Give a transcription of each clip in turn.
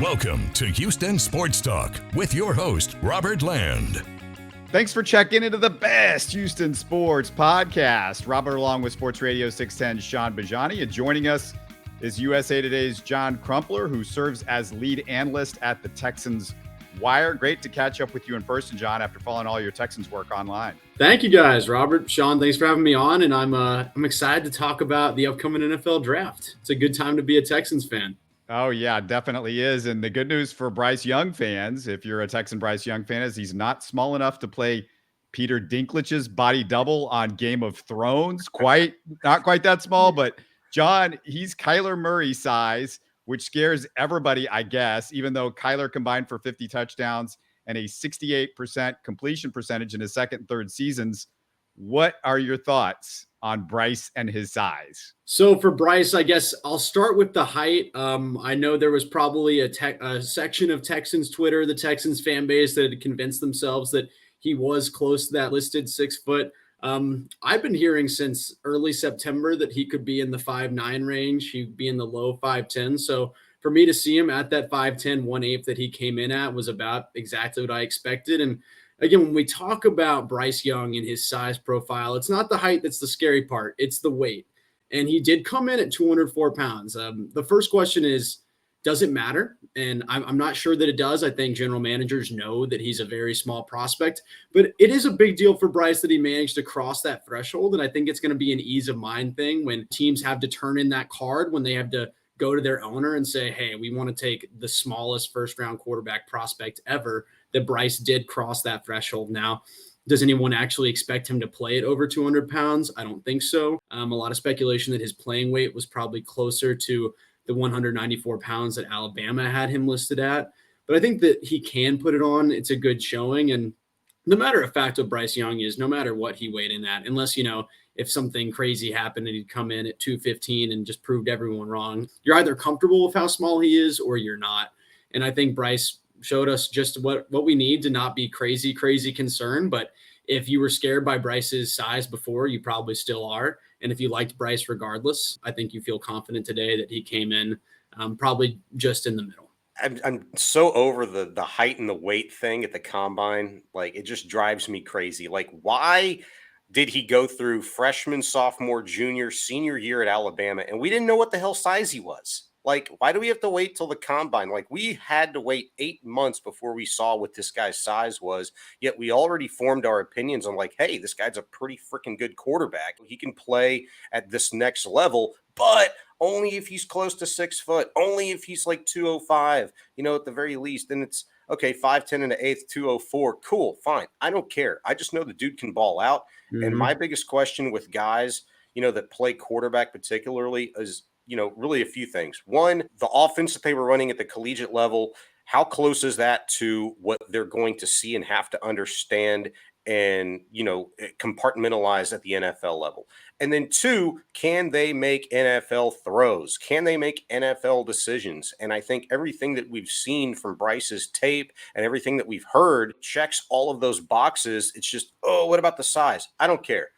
Welcome to Houston Sports Talk with your host, Robert Land. Thanks for checking into the best Houston sports podcast. Robert along with Sports Radio 610 Shaun Bijani. And joining us is USA Today's John Crumpler, who serves as lead analyst at the Texans Wire. Great to catch up with you in person, John, after following all your Texans work online. Thank you, guys. Robert, Shaun, thanks for having me on. And I'm excited to talk about the upcoming NFL draft. It's a good time to be a Texans fan. Oh, yeah, definitely is. And the good news for Bryce Young fans, if you're a Texan Bryce Young fan, is he's not small enough to play Peter Dinklage's body double on Game of Thrones. Not quite that small, but John, he's Kyler Murray size, which scares everybody, I guess, even though Kyler combined for 50 touchdowns and a 68% completion percentage in his second and third seasons. What are your thoughts on Bryce and his size? So for Bryce, I guess I'll start with the height. I know there was probably a section of Texans Twitter, the Texans fan base, that had convinced themselves that he was close to that listed 6 foot. I've been hearing since early September that he could be in the 5'9" range. He'd be in the low 5'10". So for me to see him at that 5'10", 1/8 that he came in at was about exactly what I expected. And again, when we talk about Bryce Young and his size profile, it's not the height that's the scary part. It's the weight. And he did come in at 204 pounds. The first question is, does it matter? And I'm not sure that it does. I think general managers know that he's a very small prospect, but it is a big deal for Bryce that he managed to cross that threshold. And I think it's going to be an ease of mind thing when teams have to turn in that card, when they have to go to their owner and say, hey, we want to take the smallest first round quarterback prospect ever, that Bryce did cross that threshold. Now, does anyone actually expect him to play at over 200 pounds? I don't think so. A lot of speculation that his playing weight was probably closer to the 194 pounds that Alabama had him listed at. But I think that he can put it on. It's a good showing. And the matter of fact with Bryce Young is no matter what he weighed in at, unless, if something crazy happened and he'd come in at 215 and just proved everyone wrong, you're either comfortable with how small he is or you're not. And I think Bryce showed us just what we need to not be crazy concerned. But if you were scared by Bryce's size before, you probably still are. And if you liked Bryce regardless, I think you feel confident today that he came in probably just in the middle. I'm so over the height and the weight thing at the combine. Like, it just drives me crazy. Like, why did he go through freshman, sophomore, junior, senior year at Alabama, and we didn't know what the hell size he was? Like, why do we have to wait till the combine? Like, we had to wait 8 months before we saw what this guy's size was, yet we already formed our opinions on, like, hey, this guy's a pretty freaking good quarterback. He can play at this next level, but only if he's close to 6 foot, only if he's like 205, at the very least. And it's, okay, 5'10" and an eighth, 204. Cool, fine. I don't care. I just know the dude can ball out. Mm-hmm. And my biggest question with guys, that play quarterback particularly is, really a few things. One, the offense that they were running at the collegiate level, how close is that to what they're going to see and have to understand and, compartmentalize at the NFL level? And then two, can they make NFL throws? Can they make NFL decisions? And I think everything that we've seen from Bryce's tape and everything that we've heard checks all of those boxes. It's just, what about the size? I don't care.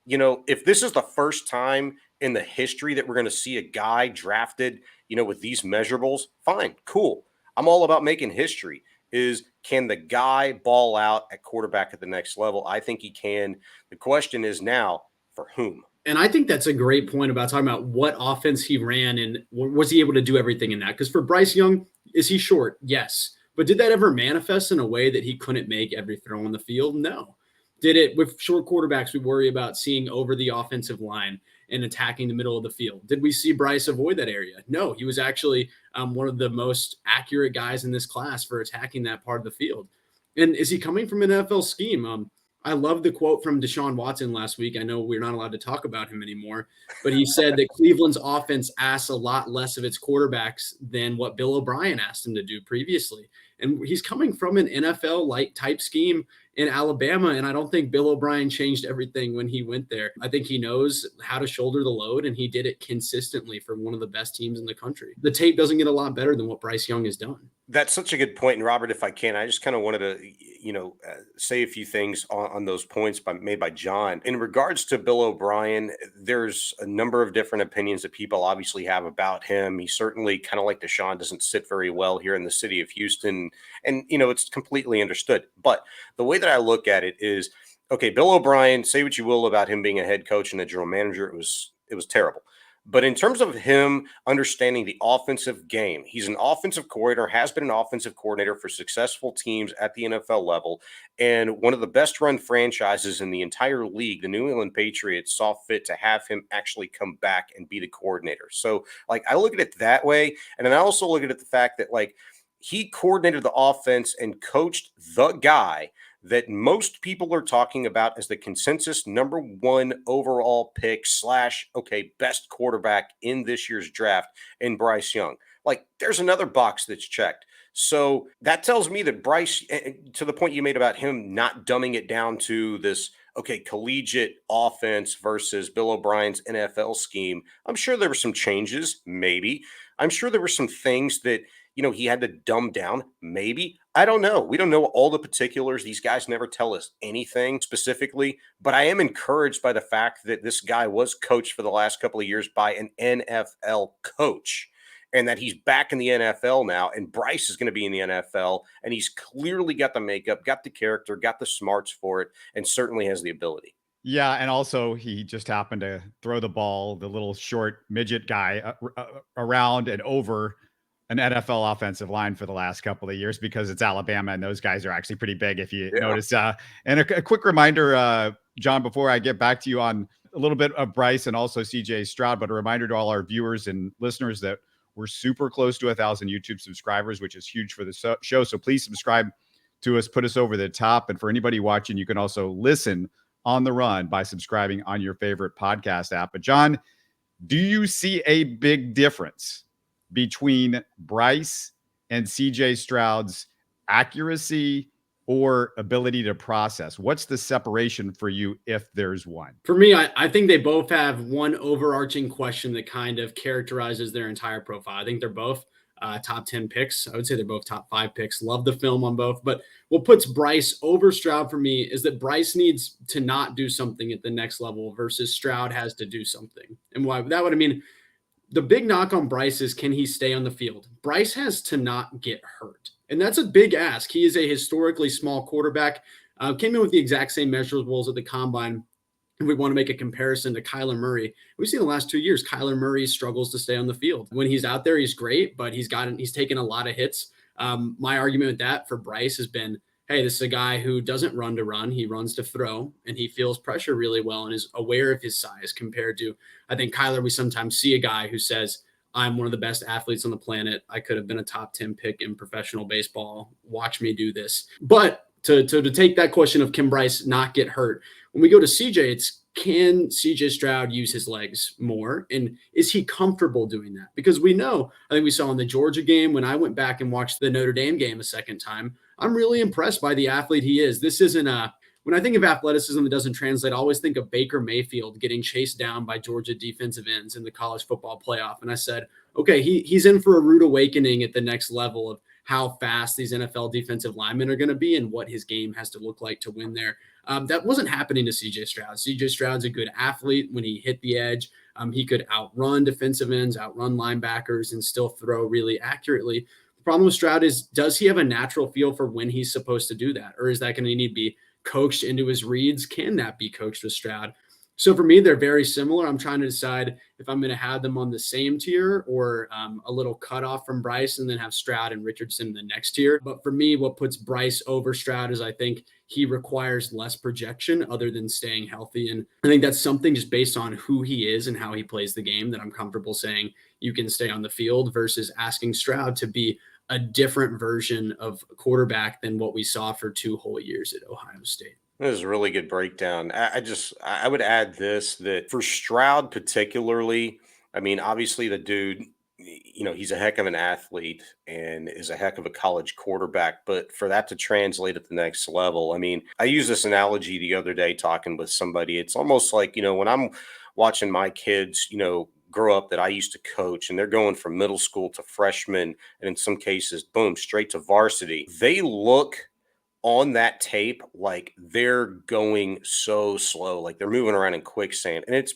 If this is the first time in the history that we're going to see a guy drafted, with these measurables, fine, cool. I'm all about making history. Can the guy ball out at quarterback at the next level? I think he can. The question is now, for whom? And I think that's a great point about talking about what offense he ran and was he able to do everything in that? Because for Bryce Young, is he short? Yes. But did that ever manifest in a way that he couldn't make every throw on the field? No. Did it with short quarterbacks? We worry about seeing over the offensive line and attacking the middle of the field. Did we see Bryce avoid that area? No, he was actually one of the most accurate guys in this class for attacking that part of the field. And is he coming from an NFL scheme? I love the quote from Deshaun Watson last week. I know we're not allowed to talk about him anymore, but he said that Cleveland's offense asks a lot less of its quarterbacks than what Bill O'Brien asked him to do previously. And he's coming from an NFL-like type scheme in Alabama, and I don't think Bill O'Brien changed everything when he went there. I think he knows how to shoulder the load, and he did it consistently for one of the best teams in the country. The tape doesn't get a lot better than what Bryce Young has done. That's such a good point. And Robert, if I can, I just kind of wanted to, say a few things on those points made by John. In regards to Bill O'Brien, there's a number of different opinions that people obviously have about him. He certainly, kind of like Deshaun, doesn't sit very well here in the city of Houston. And, it's completely understood. But the way that I look at it is, okay, Bill O'Brien, say what you will about him being a head coach and a general manager, it was terrible. But in terms of him understanding the offensive game, he's an offensive coordinator, has been an offensive coordinator for successful teams at the NFL level. And one of the best run franchises in the entire league, the New England Patriots, saw fit to have him actually come back and be the coordinator. So, I look at it that way. And then I also look at it the fact that, he coordinated the offense and coached the guy that most people are talking about as the consensus number one overall pick / best quarterback in this year's draft in Bryce Young. There's another box that's checked. So that tells me that Bryce, to the point you made about him not dumbing it down to this, collegiate offense versus Bill O'Brien's NFL scheme, I'm sure there were some changes, maybe. I'm sure there were some things that, he had to dumb down, maybe. I don't know. We don't know all the particulars. These guys never tell us anything specifically, but I am encouraged by the fact that this guy was coached for the last couple of years by an NFL coach and that he's back in the NFL now. And Bryce is going to be in the NFL, and he's clearly got the makeup, got the character, got the smarts for it, and certainly has the ability. Yeah, and also he just happened to throw the ball, the little short midget guy, around and over an NFL offensive line for the last couple of years because it's Alabama and those guys are actually pretty big if you notice. And a quick reminder, John, before I get back to you on a little bit of Bryce and also CJ Stroud, but a reminder to all our viewers and listeners that we're super close to 1,000 YouTube subscribers, which is huge for the show. So please subscribe to us, put us over the top. And for anybody watching, you can also listen on the run by subscribing on your favorite podcast app. But John, do you see a big difference between Bryce and CJ Stroud's accuracy or ability to process? What's the separation for you if there's one? For me, I think they both have one overarching question that kind of characterizes their entire profile. I think they're both top 10 picks. I would say they're both top 5 picks. Love the film on both. But what puts Bryce over Stroud for me is that Bryce needs to not do something at the next level versus Stroud has to do something. And why that would, I mean, the big knock on Bryce is, can he stay on the field? Bryce has to not get hurt. And that's a big ask. He is a historically small quarterback. Came in with the exact same measurables at the combine. If we want to make a comparison to Kyler Murray, we've seen the last 2 years, Kyler Murray struggles to stay on the field. When he's out there, he's great, but he's taken a lot of hits. My argument with that for Bryce has been, hey, this is a guy who doesn't run to run. He runs to throw, and he feels pressure really well and is aware of his size compared to, I think, Kyler, we sometimes see a guy who says, I'm one of the best athletes on the planet. I could have been a top 10 pick in professional baseball. Watch me do this. But to take that question of can Bryce not get hurt, when we go to CJ, it's can CJ Stroud use his legs more? And is he comfortable doing that? Because we know, I think we saw in the Georgia game, when I went back and watched the Notre Dame game a second time, I'm really impressed by the athlete he is. This isn't when I think of athleticism that doesn't translate, I always think of Baker Mayfield getting chased down by Georgia defensive ends in the college football playoff. And I said, okay, he's in for a rude awakening at the next level of how fast these NFL defensive linemen are going to be and what his game has to look like to win there. That wasn't happening to CJ Stroud. CJ Stroud's a good athlete. When he hit the edge, he could outrun defensive ends, outrun linebackers, and still throw really accurately. The problem with Stroud is, does he have a natural feel for when he's supposed to do that? Or is that going to need to be coached into his reads? Can that be coached with Stroud? So for me, they're very similar. I'm trying to decide if I'm going to have them on the same tier or a little cutoff from Bryce and then have Stroud and Richardson in the next tier. But for me, what puts Bryce over Stroud is I think he requires less projection other than staying healthy. And I think that's something just based on who he is and how he plays the game that I'm comfortable saying you can stay on the field versus asking Stroud to be a different version of quarterback than what we saw for 2 whole years at Ohio State. That was a really good breakdown. I would add this, that for Stroud particularly, I mean, obviously the dude, he's a heck of an athlete and is a heck of a college quarterback, but for that to translate at the next level, I mean, I used this analogy the other day talking with somebody. It's almost like, when I'm watching my kids, grow up that I used to coach, and they're going from middle school to freshman, and in some cases, boom, straight to varsity. They look on that tape like they're going so slow, like they're moving around in quicksand. And it's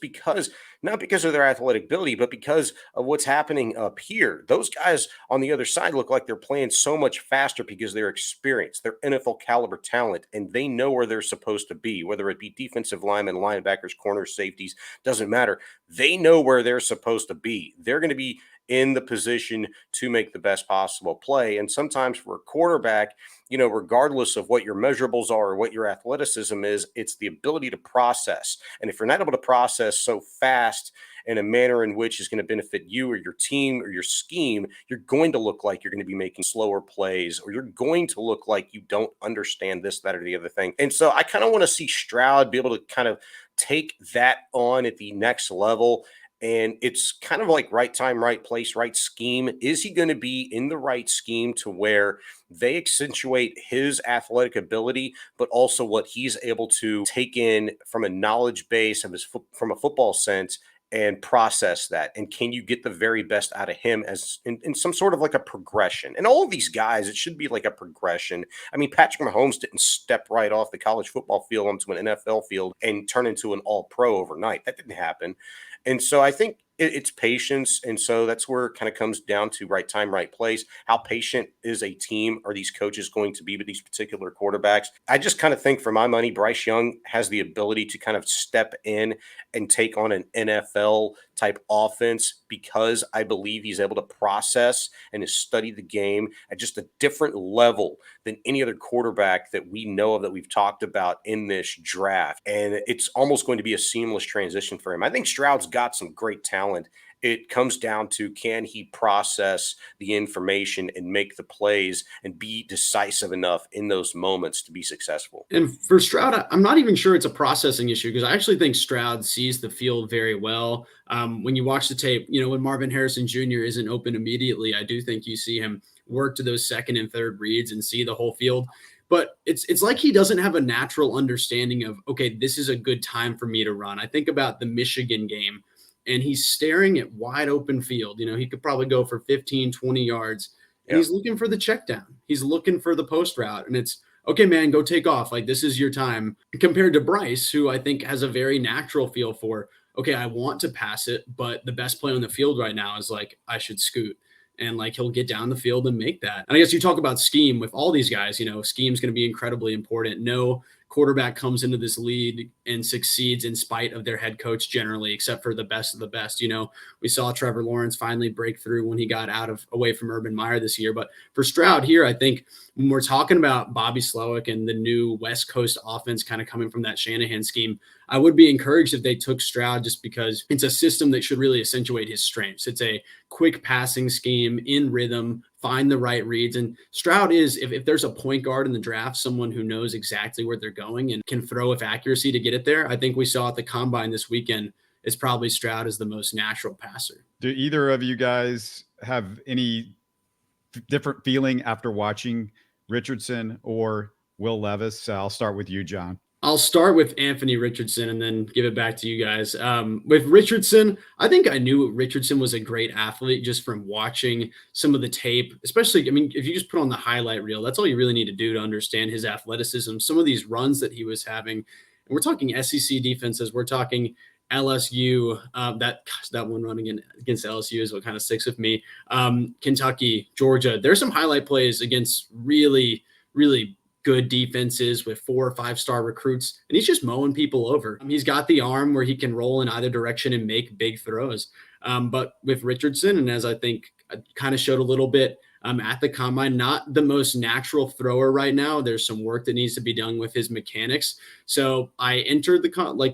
not because of their athletic ability, but because of what's happening up here. Those guys on the other side look like they're playing so much faster because they're experienced, they're NFL caliber talent, and they know where they're supposed to be, whether it be defensive linemen, linebackers, corners, safeties, doesn't matter. They know where they're supposed to be. They're going to be in the position to make the best possible play. And sometimes for a quarterback, regardless of what your measurables are or what your athleticism is, it's the ability to process. And if you're not able to process so fast in a manner in which is going to benefit you or your team or your scheme, you're going to look like you're going to be making slower plays, or you're going to look like you don't understand this, that, or the other thing. And so I kind of want to see Stroud be able to kind of take that on at the next level. And it's kind of like right time, right place, right scheme. Is he going to be in the right scheme to where they accentuate his athletic ability, but also what he's able to take in from a knowledge base of from a football sense and process that? And can you get the very best out of him as in some sort of like a progression? And all of these guys, it should be like a progression. I mean, Patrick Mahomes didn't step right off the college football field onto an NFL field and turn into an all-pro overnight. That didn't happen. And so I think it's patience. And so that's where it kind of comes down to right time, right place. How patient is a team? Are these coaches going to be with these particular quarterbacks? I just kind of think, for my money, Bryce Young has the ability to kind of step in and take on an NFL type offense, because I believe he's able to process and has studied the game at just a different level than any other quarterback that we know of, that we've talked about in this draft. And it's almost going to be a seamless transition for him. I think Stroud's got some great talent. It comes down to, can he process the information and make the plays and be decisive enough in those moments to be successful? And for Stroud, I'm not even sure it's a processing issue, because I actually think Stroud sees the field very well. When you watch the tape, when Marvin Harrison Jr. isn't open immediately, I do think you see him work to those second and third reads and see the whole field. But it's like he doesn't have a natural understanding of, okay, this is a good time for me to run. I think about the Michigan game, and he's staring at wide open field. He could probably go for 15, 20 yards, and he's looking for the check down. He's looking for the post route, and it's, okay, man, go take off. Like, this is your time, compared to Bryce, who I think has a very natural feel for, okay, I want to pass it, but the best play on the field right now is like, I should scoot. And like, he'll get down the field and make that. And I guess you talk about scheme with all these guys, scheme's going to be incredibly important. No quarterback comes into this league and succeeds in spite of their head coach generally, except for the best of the best. We saw Trevor Lawrence finally break through when he got away from Urban Meyer this year. But for Stroud here, I think when we're talking about Bobby Slowick and the new West Coast offense kind of coming from that Shanahan scheme, I would be encouraged if they took Stroud, just because it's a system that should really accentuate his strengths. It's a quick passing scheme in rhythm, find the right reads. And Stroud is, if there's a point guard in the draft, someone who knows exactly where they're going and can throw with accuracy to get it there. I think we saw at the combine this weekend, it's probably Stroud is the most natural passer. Do either of you guys have any different feeling after watching Richardson or Will Levis? I'll start with you, John. I'll start with Anthony Richardson and then give it back to you guys. With Richardson, I think I knew Richardson was a great athlete just from watching some of the tape, especially, if you just put on the highlight reel, that's all you really need to do to understand his athleticism. Some of these runs that he was having, and we're talking SEC defenses, we're talking LSU, that one run against LSU is what kind of sticks with me. Kentucky, Georgia, there's some highlight plays against really, really good defenses with 4 or 5-star recruits, and he's just mowing people over. He's got the arm where he can roll in either direction and make big throws. But with Richardson, and as I think I kind of showed a little bit at the combine, not the most natural thrower right now. There's some work that needs to be done with his mechanics. So I entered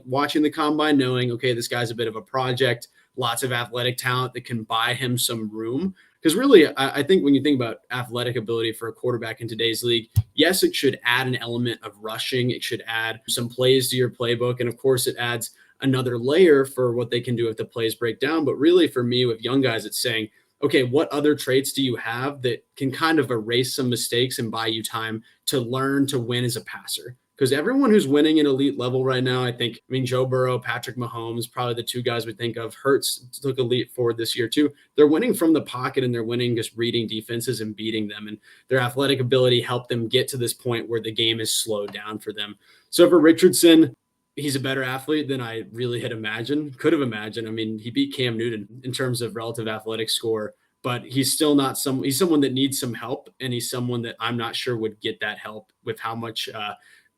watching the combine knowing, okay, this guy's a bit of a project, lots of athletic talent that can buy him some room. Because really, I think when you think about athletic ability for a quarterback in today's league, yes, it should add an element of rushing. It should add some plays to your playbook. And of course, it adds another layer for what they can do if the plays break down. But really, for me, with young guys, it's saying, okay, what other traits do you have that can kind of erase some mistakes and buy you time to learn to win as a passer? because everyone who's winning at elite level right now, I mean, Joe Burrow, Patrick Mahomes, probably the two guys we think of. Hurts took a leap forward this year too. They're winning from the pocket, and they're winning just reading defenses and beating them. And their athletic ability helped them get to this point where the game is slowed down for them. So for Richardson, he's a better athlete than I really could have imagined. I mean, he beat Cam Newton in terms of relative athletic score, but he's still not he's someone that needs some help. And he's someone that I'm not sure would get that help with how much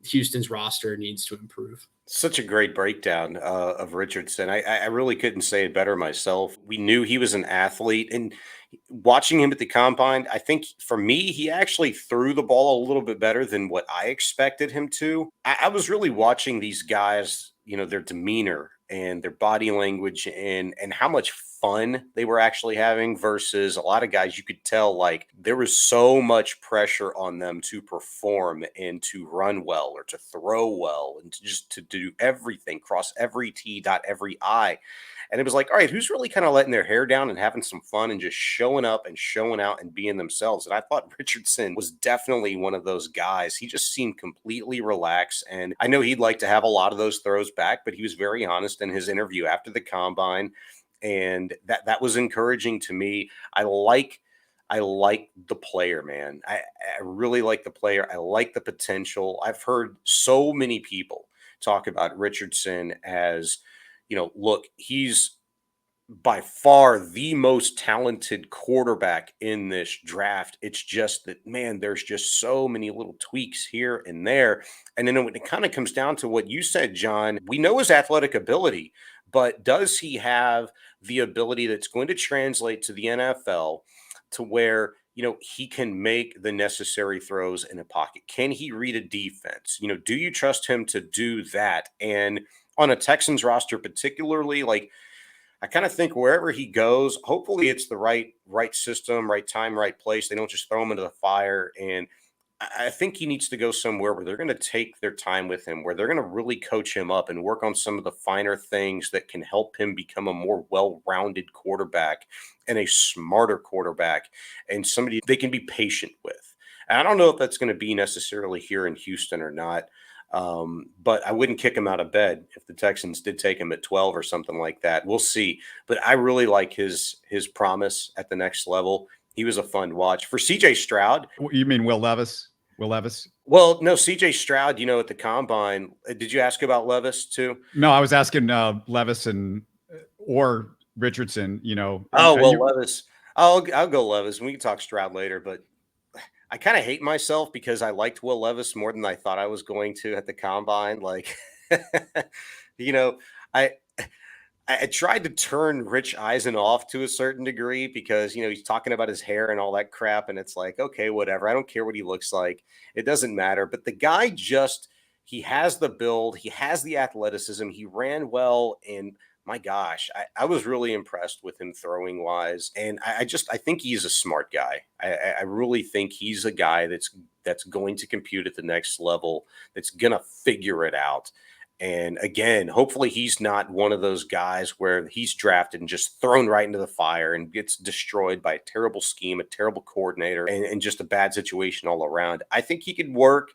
Houston's roster needs to improve. Such a great breakdown of Richardson. I really couldn't say it better myself. We knew he was an athlete, and watching him at the combine, I think for me, he actually threw the ball a little bit better than what I expected him to. I was really watching these guys, their demeanor and their body language and how much fun they were actually having versus a lot of guys. You could tell like there was so much pressure on them to perform and to run well or to throw well and to do everything, cross every T, dot every I. And it was like, all right, who's really kind of letting their hair down and having some fun and just showing up and showing out and being themselves? And I thought Richardson was definitely one of those guys. He just seemed completely relaxed. And I know he'd like to have a lot of those throws back, but he was very honest in his interview after the combine. And that was encouraging to me. I like the player, man. I really like the player. I like the potential. I've heard so many people talk about Richardson as, look, he's by far the most talented quarterback in this draft. It's just that, man, there's just so many little tweaks here and there. And then when it kind of comes down to what you said, John, we know his athletic ability, but does he have the ability that's going to translate to the NFL to where, he can make the necessary throws in a pocket? Can he read a defense? Do you trust him to do that? And on a Texans roster particularly, like, I kind of think wherever he goes, hopefully it's the right system, right time, right place. They don't just throw him into the fire. And I think he needs to go somewhere where they're going to take their time with him, where they're going to really coach him up and work on some of the finer things that can help him become a more well-rounded quarterback and a smarter quarterback and somebody they can be patient with. And I don't know if that's going to be necessarily here in Houston or not. But I wouldn't kick him out of bed if the Texans did take him at 12 or something like that. We'll see. But I really like his promise at the next level. He was a fun watch. For CJ Stroud. You mean Will Levis? Will Levis? Well, no, CJ Stroud, at the combine. Did you ask about Levis too? No, I was asking Levis or Richardson, Oh, well, Levis. I'll go Levis. We can talk Stroud later, but I kind of hate myself because I liked Will Levis more than I thought I was going to at the combine. Like, I tried to turn Rich Eisen off to a certain degree because, he's talking about his hair and all that crap. And it's like, okay, whatever. I don't care what he looks like. It doesn't matter. But the guy he has the build. He has the athleticism. He ran well. And my gosh, I was really impressed with him throwing wise. And I think he's a smart guy. I really think he's a guy that's going to compute at the next level, that's going to figure it out. And again, hopefully he's not one of those guys where he's drafted and just thrown right into the fire and gets destroyed by a terrible scheme, a terrible coordinator, and just a bad situation all around. I think he could work,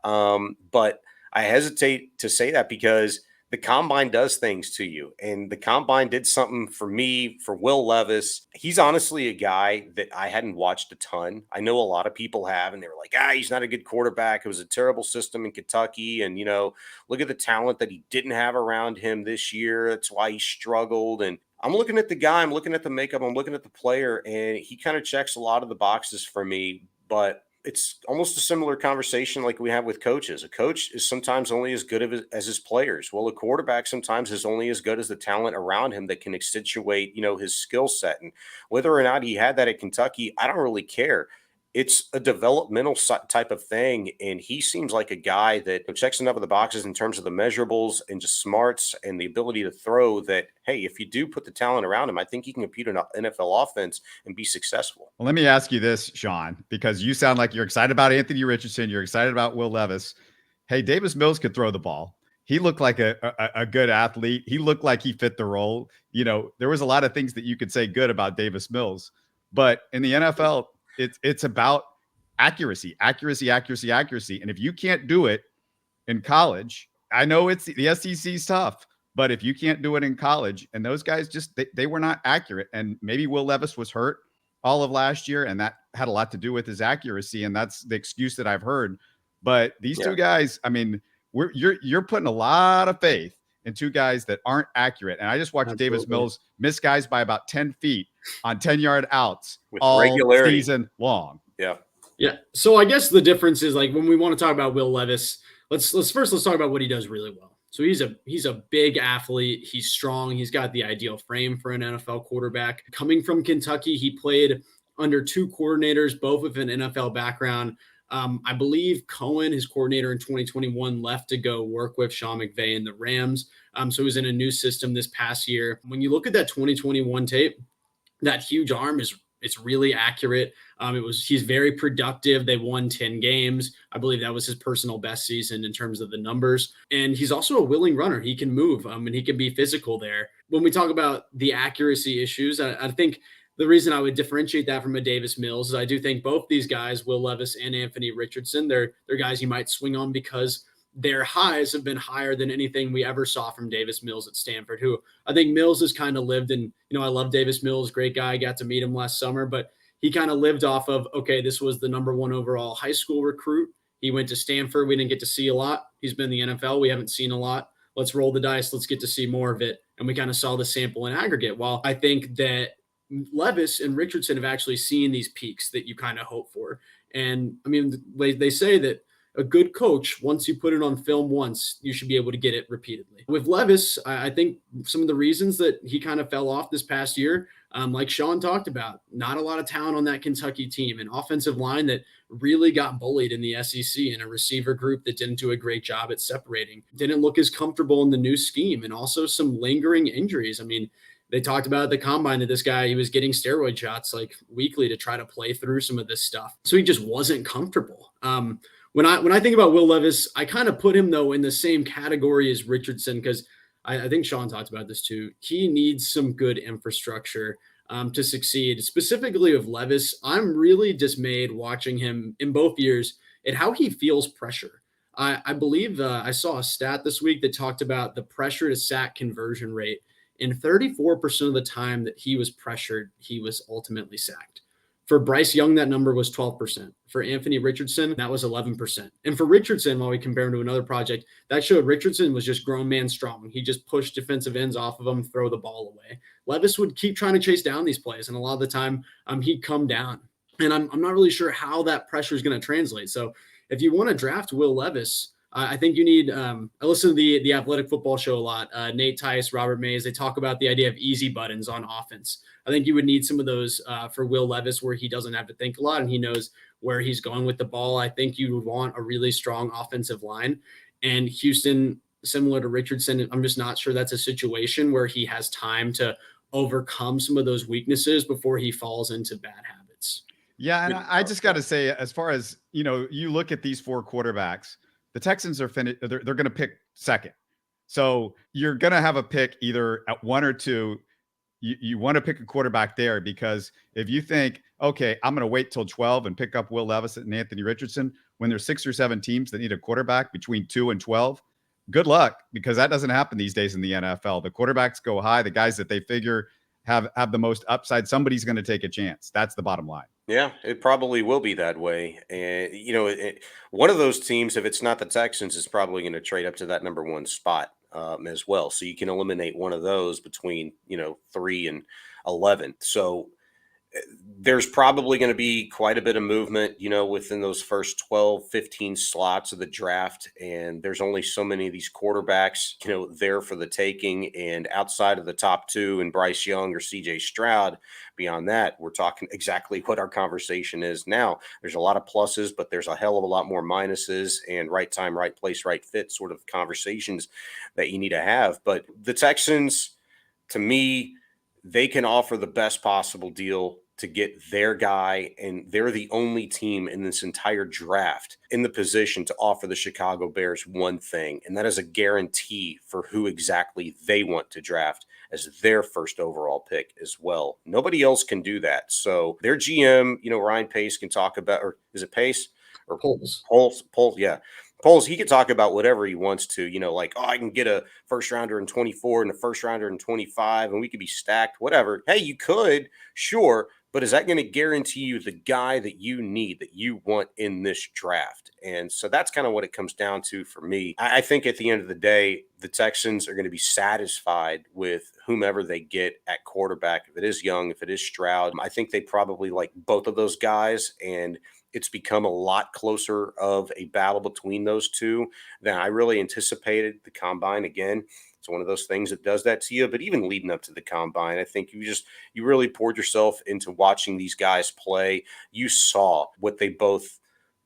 but I hesitate to say that because the combine does things to you. And the combine did something for me, for Will Levis. He's honestly a guy that I hadn't watched a ton. I know a lot of people have, and they were like, he's not a good quarterback. It was a terrible system in Kentucky. And, look at the talent that he didn't have around him this year. That's why he struggled. And I'm looking at the guy, I'm looking at the makeup, I'm looking at the player, and he kind of checks a lot of the boxes for me. But it's almost a similar conversation like we have with coaches. A coach is sometimes only as good as his players. Well, a quarterback sometimes is only as good as the talent around him that can accentuate, his skill set. And whether or not he had that at Kentucky, I don't really care. It's a developmental type of thing. And he seems like a guy that checks enough of the boxes in terms of the measurables and just smarts and the ability to throw that, hey, if you do put the talent around him, I think he can compete in an NFL offense and be successful. Well, let me ask you this, Sean, because you sound like you're excited about Anthony Richardson. You're excited about Will Levis. Hey, Davis Mills could throw the ball. He looked like a good athlete. He looked like he fit the role. There was a lot of things that you could say good about Davis Mills, but in the NFL, it's about accuracy. And if you can't do it, in college. I know it's the SEC's tough, but if you can't do it in college, and those guys just they were not accurate, and maybe Will Levis was hurt all of last year, and that had a lot to do with his accuracy, and that's the excuse that I've heard. But these two guys, I mean, you're putting a lot of faith in two guys that aren't accurate. And I just watched Davis Mills miss guys by about 10 feet on 10-yard outs with all regularity season long. Yeah. Yeah. So I guess the difference is, like, when we want to talk about Will Levis, let's talk about what he does really well. So he's a big athlete. He's strong. He's got the ideal frame for an NFL quarterback. Coming from Kentucky, he played under two coordinators, both with an NFL background. I believe Cohen, his coordinator in 2021, left to go work with Sean McVay and the Rams. So he was in a new system this past year. When you look at that 2021 tape, that huge arm it's really accurate. He's very productive. They won 10 games. I believe that was his personal best season in terms of the numbers. And he's also a willing runner. He can move and he can be physical there. When we talk about the accuracy issues, I think the reason I would differentiate that from a Davis Mills is I do think both these guys, Will Levis and Anthony Richardson, they're guys you might swing on because their highs have been higher than anything we ever saw from Davis Mills at Stanford, who I think Mills has kind of lived in. I love Davis Mills, great guy. I got to meet him last summer, but he kind of lived off of, okay, this was the number one overall high school recruit. He went to Stanford. We didn't get to see a lot. He's been in the NFL. We haven't seen a lot. Let's roll the dice. Let's get to see more of it. And we kind of saw the sample in aggregate. While I think that Levis and Richardson have actually seen these peaks that you kind of hope for. And I mean, they say that a good coach, once you put it on film once, you should be able to get it repeatedly. With Levis, I think some of the reasons that he kind of fell off this past year, like Sean talked about, not a lot of talent on that Kentucky team, an offensive line that really got bullied in the SEC, and a receiver group that didn't do a great job at separating, didn't look as comfortable in the new scheme, and also some lingering injuries. I mean, they talked about at the combine that this guy, he was getting steroid shots like weekly to try to play through some of this stuff. So he just wasn't comfortable. When I think about Will Levis, I kind of put him, though, in the same category as Richardson, because I think Sean talked about this too. He needs some good infrastructure to succeed. Specifically with Levis, I'm really dismayed watching him in both years at how he feels pressure. I believe I saw a stat this week that talked about the pressure to sack conversion rate. And 34% of the time that he was pressured, he was ultimately sacked. For Bryce Young, that number was 12%. For Anthony Richardson, that was 11%. And for Richardson, while we compare him to another project, that showed Richardson was just grown man strong. He just pushed defensive ends off of him, throw the ball away. Levis would keep trying to chase down these plays, and a lot of the time he'd come down. And I'm not really sure how that pressure is going to translate. So if you want to draft Will Levis, I think you need I listen to the Athletic Football Show a lot. Nate Tice, Robert Mays, they talk about the idea of easy buttons on offense. I think you would need some of those for Will Levis, where he doesn't have to think a lot and he knows where he's going with the ball. I think you would want a really strong offensive line. And Houston, similar to Richardson, I'm just not sure that's a situation where he has time to overcome some of those weaknesses before he falls into bad habits. Yeah, and I just got to say, as far as, you look at these four quarterbacks, the Texans are finished. They're going to pick second. So you're going to have a pick either at 1 or 2. You want to pick a quarterback there, because if you think, okay, I'm going to wait till 12 and pick up Will Levis and Anthony Richardson, when there's 6 or 7 teams that need a quarterback between 2 and 12, good luck, because that doesn't happen these days in the NFL. The quarterbacks go high. The guys that they figure have the most upside, somebody's going to take a chance. That's the bottom line. Yeah, it probably will be that way. And, one of those teams, if it's not the Texans, is probably going to trade up to that number 1 spot as well. So you can eliminate one of those between, 3 and 11. So there's probably going to be quite a bit of movement, within those first 12, 15 slots of the draft. And there's only so many of these quarterbacks, there for the taking. And outside of the top 2 and Bryce Young or CJ Stroud, beyond that, we're talking exactly what our conversation is now. There's a lot of pluses, but there's a hell of a lot more minuses, and right time, right place, right fit sort of conversations that you need to have. But the Texans, to me, they can offer the best possible deal to get their guy, and they're the only team in this entire draft in the position to offer the Chicago Bears one thing, and that is a guarantee for who exactly they want to draft as their first overall pick as well. Nobody else can do that. So their GM, Ryan Pace, can talk about, or is it Pace? Or Poles. Poles, yeah. Poles, he could talk about whatever he wants to, like, oh, I can get a first rounder in 24 and a first rounder in 25, and we could be stacked, whatever. Hey, you could, sure. But is that going to guarantee you the guy that you need, that you want in this draft? And so that's kind of what it comes down to for me. I think at the end of the day, the Texans are going to be satisfied with whomever they get at quarterback. If it is Young, if it is Stroud, I think they probably like both of those guys. And it's become a lot closer of a battle between those two than I really anticipated. The combine, again, it's one of those things that does that to you. But even leading up to the combine, I think you really poured yourself into watching these guys play. You saw what they both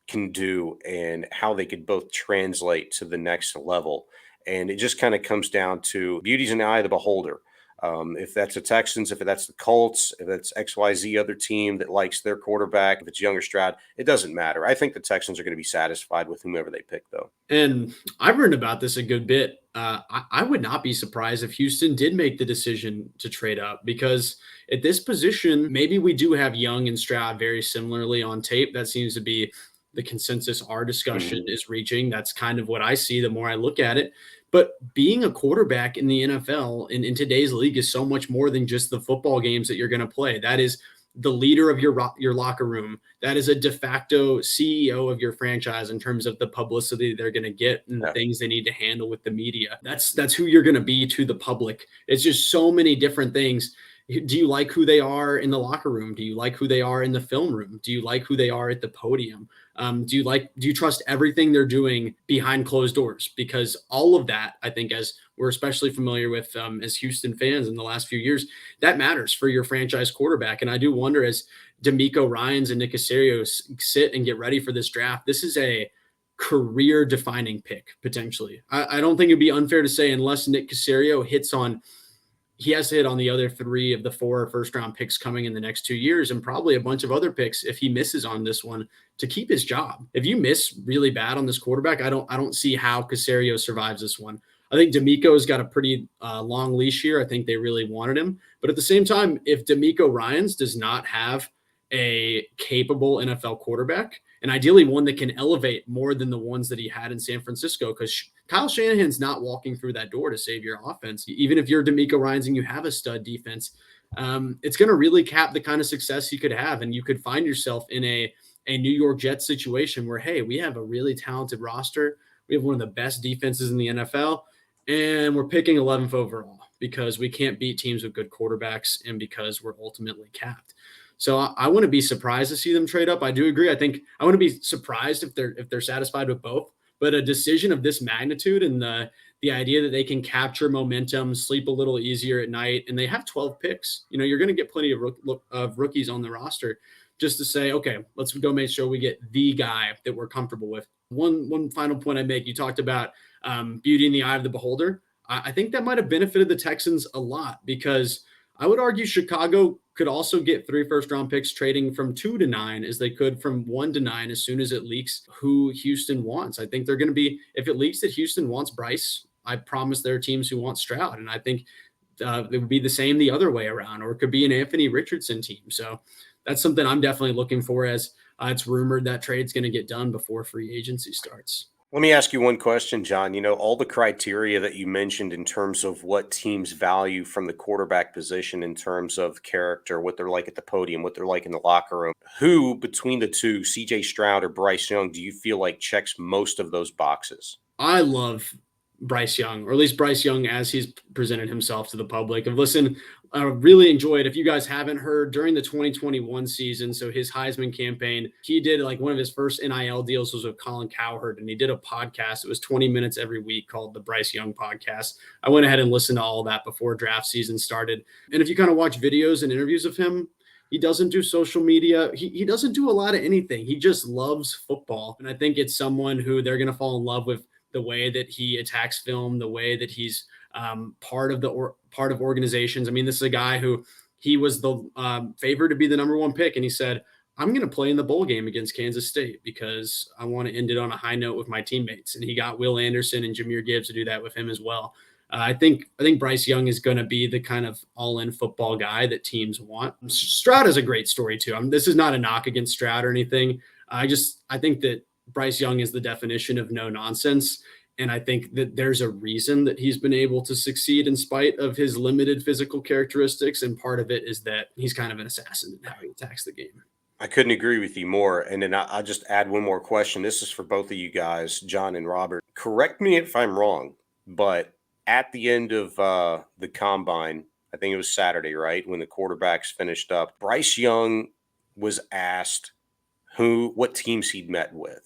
can do and how they could both translate to the next level. And it just kind of comes down to beauty's in the eye of the beholder. If that's the Texans, if that's the Colts, if that's XYZ other team that likes their quarterback, if it's Young or Stroud, it doesn't matter. I think the Texans are going to be satisfied with whomever they pick, though. And I've written about this a good bit. I would not be surprised if Houston did make the decision to trade up, because at this position, maybe we do have Young and Stroud very similarly on tape. That seems to be the consensus our discussion is reaching. That's kind of what I see the more I look at it. But being a quarterback in the NFL in today's league is so much more than just the football games that you're going to play. That is the leader of your locker room. That is a de facto CEO of your franchise in terms of the publicity they're going to get and the things they need to handle with the media. That's who you're going to be to the public. It's just so many different things. Do you like who they are in the locker room? Do you like who they are in the film room? Do you like who they are at the podium? Do you trust everything they're doing behind closed doors? Because all of that, I think, as we're especially familiar with as Houston fans in the last few years, that matters for your franchise quarterback. And I do wonder, as DeMeco Ryans and Nick Caserio sit and get ready for this draft, this is a career defining pick potentially. I don't think it'd be unfair to say, unless Nick Caserio he has to hit on the other 3 of the 4 first-round picks coming in the next 2 years, and probably a bunch of other picks if he misses on this one to keep his job. If you miss really bad on this quarterback, I don't see how Caserio survives this one. I think DeMeco's got a pretty long leash here. I think they really wanted him. But at the same time, if DeMeco Ryans does not have a capable NFL quarterback, and ideally one that can elevate more than the ones that he had in San Francisco, because Kyle Shanahan's not walking through that door to save your offense. Even if you're DeMeco Ryans and you have a stud defense, it's going to really cap the kind of success you could have. And you could find yourself in a New York Jets situation where, hey, we have a really talented roster. We have one of the best defenses in the NFL, and we're picking 11th overall because we can't beat teams with good quarterbacks and because we're ultimately capped. So I wouldn't be surprised to see them trade up. I do agree. I think I wouldn't be surprised if they're satisfied with both. But a decision of this magnitude and the idea that they can capture momentum, sleep a little easier at night, and they have 12 picks. You're going to get plenty of rookies on the roster, just to say, okay, let's go make sure we get the guy that we're comfortable with. One final point I make: you talked about beauty in the eye of the beholder. I think that might have benefited the Texans a lot, because I would argue Chicago could also get 3 first-round picks trading from 2 to 9 as they could from 1 to 9 as soon as it leaks who Houston wants. I think they're going to be, if it leaks that Houston wants Bryce, I promise there are teams who want Stroud. And I think it would be the same the other way around, or it could be an Anthony Richardson team. So that's something I'm definitely looking for, as it's rumored that trade's going to get done before free agency starts. Let me ask you one question, John. All the criteria that you mentioned in terms of what teams value from the quarterback position in terms of character, what they're like at the podium, what they're like in the locker room, who between the two, CJ Stroud or Bryce Young, do you feel like checks most of those boxes? I love Bryce Young, or at least Bryce Young as he's presented himself to the public. And listen, I really enjoyed, if you guys haven't heard, during the 2021 season, so his Heisman campaign, he did like one of his first NIL deals was with Colin Cowherd, and he did a podcast. It was 20 minutes every week called the Bryce Young Podcast. I went ahead and listened to all that before draft season started. And if you kind of watch videos and interviews of him, he doesn't do social media. He doesn't do a lot of anything. He just loves football. And I think it's someone who they're going to fall in love with, the way that he attacks film, the way that he's part of organizations. I mean, this is a guy who he was the favored to be the number 1 pick. And he said, I'm going to play in the bowl game against Kansas State because I want to end it on a high note with my teammates. And he got Will Anderson and Jahmyr Gibbs to do that with him as well. I think Bryce Young is going to be the kind of all-in football guy that teams want. Stroud is a great story too. This is not a knock against Stroud or anything. I think that Bryce Young is the definition of no nonsense. And I think that there's a reason that he's been able to succeed in spite of his limited physical characteristics. And part of it is that he's kind of an assassin in how he attacks the game. I couldn't agree with you more. And then I'll just add one more question. This is for both of you guys, John and Robert. Correct me if I'm wrong, but at the end of the combine, I think it was Saturday, right, when the quarterbacks finished up, Bryce Young was asked what teams he'd met with.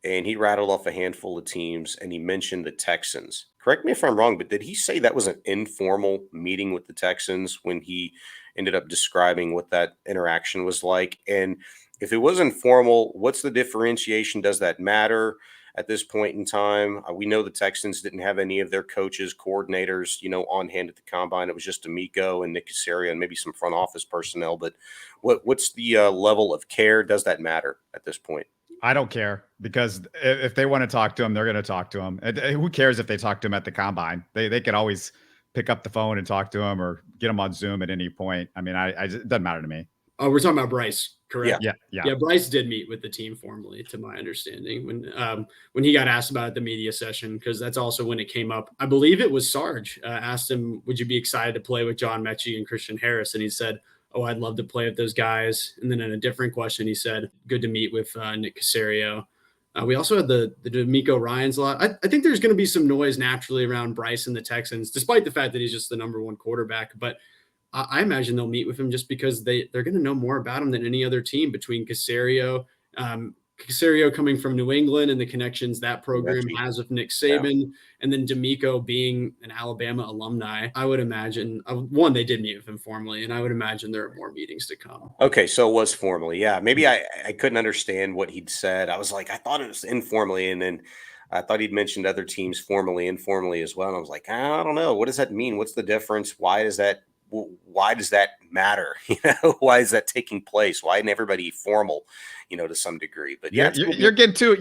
And he rattled off a handful of teams, and he mentioned the Texans. Correct me if I'm wrong, but did he say that was an informal meeting with the Texans when he ended up describing what that interaction was like? And if it was informal, what's the differentiation? Does that matter at this point in time? We know the Texans didn't have any of their coaches, coordinators, on hand at the combine. It was just D'Amico and Nick Caserio and maybe some front office personnel. But what's the level of care? Does that matter at this point? I don't care, because if they want to talk to him, they're going to talk to him. And who cares if they talk to him at the combine? They can always pick up the phone and talk to him or get him on Zoom at any point. I mean, it doesn't matter to me. Oh, we're talking about Bryce, correct? Yeah. Bryce did meet with the team formally, to my understanding, when he got asked about it at the media session, because that's also when it came up. I believe it was Sarge asked him, "Would you be excited to play with John Mechie and Christian Harris?" And he said, "Oh, I'd love to play with those guys." And then in a different question, he said, "Good to meet with Nick Caserio." We also had the D'Amico Ryans a lot. I think there's going to be some noise naturally around Bryce and the Texans, despite the fact that he's just the number one quarterback. But I imagine they'll meet with him just because they're going to know more about him than any other team, between Caserio coming from New England and the connections that program has with Nick Saban, and then D'Amico being an Alabama alumni. I would imagine, one, they did meet with him formally, and I would imagine there are more meetings to come. Okay, so it was formally. Yeah, maybe I couldn't understand what he'd said. I was like, I thought it was informally, and then I thought he'd mentioned other teams formally, informally as well. And I was like, I don't know. What does that mean? What's the difference? Why does that matter? Why is that taking place? Why isn't everybody formal, to some degree? But yeah, you're getting too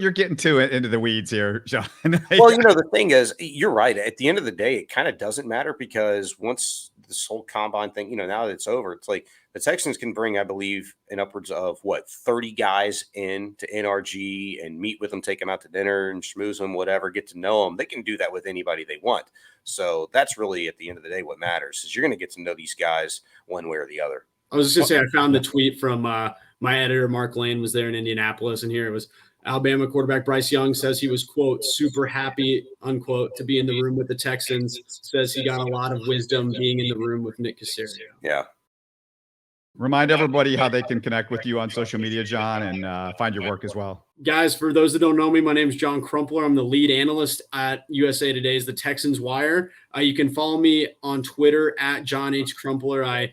into the weeds here, John. Well, the thing is, you're right. At the end of the day, it kind of doesn't matter, because once this whole combine thing, now that it's over, it's like the Texans can bring, I believe, in upwards of 30 guys in to NRG and meet with them, take them out to dinner and schmooze them, whatever, get to know them. They can do that with anybody they want. So that's really, at the end of the day, what matters is you're going to get to know these guys one way or the other. I was just going to say, I found the tweet from my editor, Mark Lane, was there in Indianapolis, and here it was: Alabama quarterback Bryce Young says he was, quote, super happy, unquote, to be in the room with the Texans. Says he got a lot of wisdom being in the room with Nick Caserio. Yeah. Remind everybody how they can connect with you on social media, John, and find your work as well. Guys, for those that don't know me, my name is John Crumpler. I'm the lead analyst at USA Today's The Texans Wire. You can follow me on Twitter at John H. Crumpler. I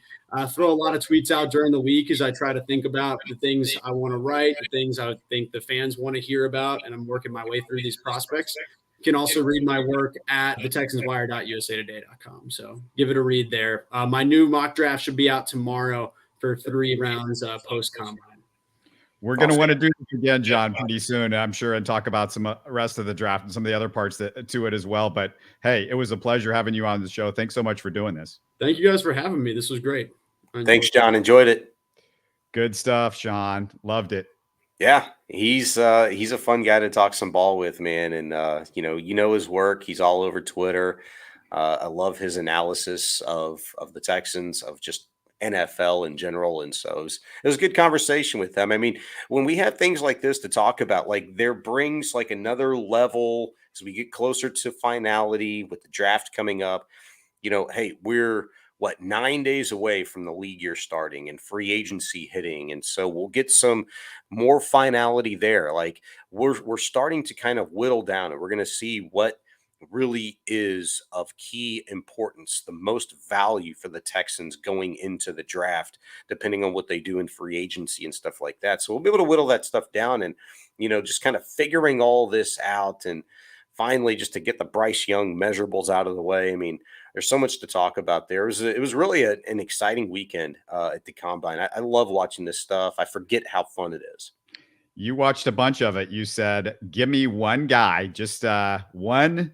throw a lot of tweets out during the week as I try to think about the things I want to write, the things I think the fans want to hear about, and I'm working my way through these prospects. You can also read my work at thetexanswire.usatoday.com. So give it a read there. My new mock draft should be out tomorrow for 3 rounds post-combine. We're going to want to do this again, John, pretty soon, I'm sure, and talk about some rest of the draft and some of the other parts to it as well. But, hey, it was a pleasure having you on the show. Thanks so much for doing this. Thank you guys for having me. This was great. Thanks, John. Enjoyed it. Good stuff, Sean. Loved it. Yeah, he's a fun guy to talk some ball with, man. And, his work. He's all over Twitter. I love his analysis of the Texans, of just NFL in general. And so it was a good conversation with them. I mean, when we have things like this to talk about, like, there brings like another level as we get closer to finality with the draft coming up. Hey, we're 9 days away from the league year starting and free agency hitting. And so we'll get some more finality there. Like, we're starting to kind of whittle down, and we're going to see what really is of key importance, the most value for the Texans going into the draft, depending on what they do in free agency and stuff like that. So we'll be able to whittle that stuff down and, just kind of figuring all this out. And finally, just to get the Bryce Young measurables out of the way. I mean, there's so much to talk about there. It was really an exciting weekend at the Combine. I love watching this stuff. I forget how fun it is. You watched a bunch of it. You said, give me one guy, just one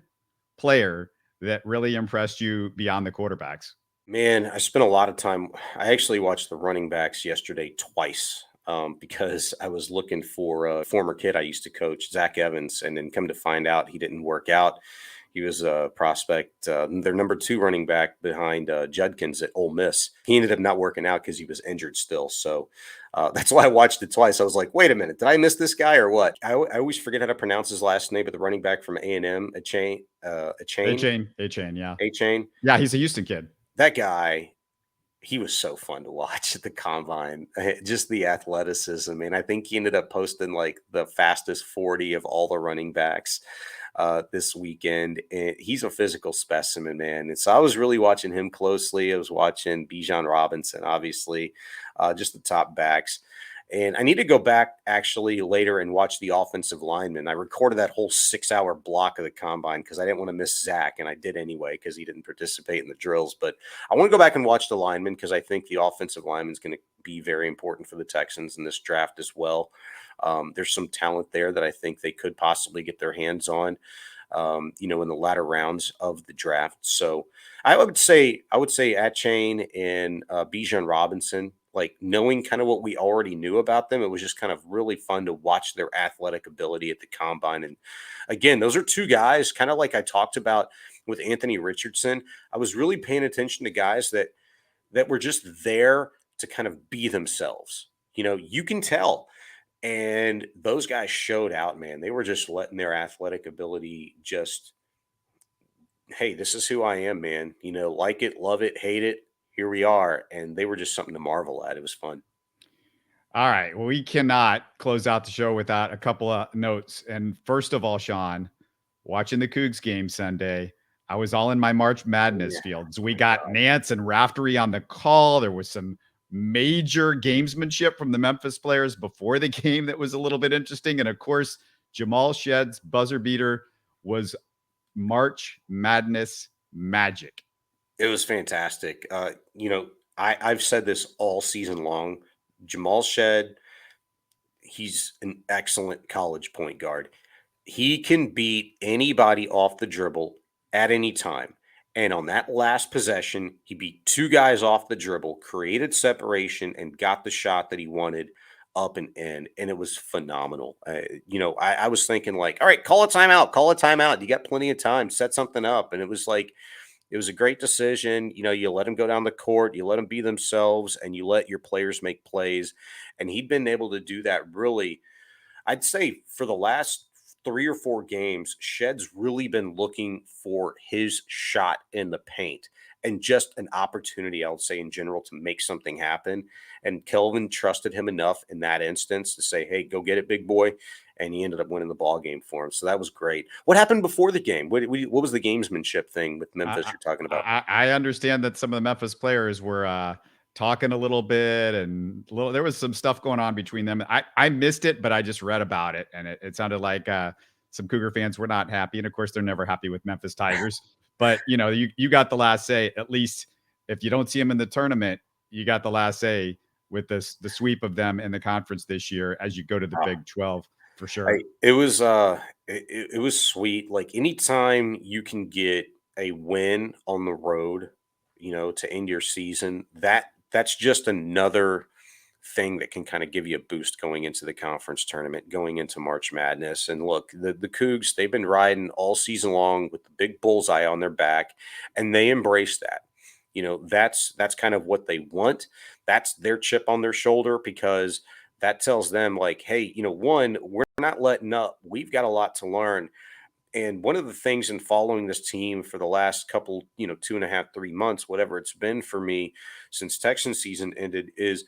player that really impressed you beyond the quarterbacks. Man, I spent a lot of time. I actually watched the running backs yesterday twice. because I was looking for a former kid I used to coach, Zach Evans, and then come to find out he didn't work out. He was a prospect, their number 2 running back behind Judkins at Ole Miss. He ended up not working out because he was injured still. So that's why I watched it twice. I was like, wait a minute, did I miss this guy or what? I always forget how to pronounce his last name, but the running back from A&M, Achane, yeah. Achane. Yeah, he's a Houston kid. That guy, he was so fun to watch at the combine. Just the athleticism. And I think he ended up posting like the fastest 40 of all the running backs this weekend. And he's a physical specimen, man. And so I was really watching him closely. I was watching Bijan Robinson, obviously, just the top backs. And I need to go back actually later and watch the offensive linemen. I recorded that whole 6-hour block of the combine because I didn't want to miss Zach, and I did anyway because he didn't participate in the drills. But I want to go back and watch the linemen because I think the offensive lineman is going to be very important for the Texans in this draft as well. There's some talent there that I think they could possibly get their hands on, in the latter rounds of the draft. So I would say Achane and Bijan Robinson. Like knowing kind of what we already knew about them, it was just kind of really fun to watch their athletic ability at the combine. And again, those are 2 guys, kind of like I talked about with Anthony Richardson. I was really paying attention to guys that were just there to kind of be themselves. You can tell. And those guys showed out, man. They were just letting their athletic ability just, hey, this is who I am, man. Like it, love it, hate it. Here we are. And they were just something to marvel at. It was fun. All right. Well, we cannot close out the show without a couple of notes. And first of all, Sean, watching the Coogs game Sunday, I was all in my March Madness fields. We got Nance and Raftery on the call. There was some major gamesmanship from the Memphis players before the game that was a little bit interesting. And of course, Jamal Shedd's buzzer beater was March Madness magic. It was fantastic. I've said this all season long. Jamal Shedd, he's an excellent college point guard. He can beat anybody off the dribble at any time. And on that last possession, he beat 2 guys off the dribble, created separation, and got the shot that he wanted up and in. And it was phenomenal. I was thinking like, all right, call a timeout. You got plenty of time, set something up. And it was like, it was a great decision. You let them go down the court, you let them be themselves, and you let your players make plays. And he'd been able to do that really, I'd say for the last 3 or 4 games, Shedd's really been looking for his shot in the paint and just an opportunity, I would say in general, to make something happen. And Kelvin trusted him enough in that instance to say, hey, go get it, big boy. And he ended up winning the ball game for him. So that was great. What happened before the game? What was the gamesmanship thing with Memphis you're talking about? I understand that some of the Memphis players were talking a little bit and there was some stuff going on between them. I missed it, but I just read about it. And it sounded like some Cougar fans were not happy. And of course, they're never happy with Memphis Tigers. But, you got the last say. At least if you don't see them in the tournament, you got the last say with the sweep of them in the conference this year as you go to the Big 12. For sure. It was sweet. Like anytime you can get a win on the road, to end your season, that's just another thing that can kind of give you a boost going into the conference tournament, going into March Madness. And look, the Cougs, they've been riding all season long with the big bullseye on their back, and they embrace that. That's kind of what they want. That's their chip on their shoulder because that tells them like, hey, one, we're not letting up. We've got a lot to learn. And one of the things in following this team for the last couple, 2.5, 3 months, whatever it's been for me since Texans season ended, is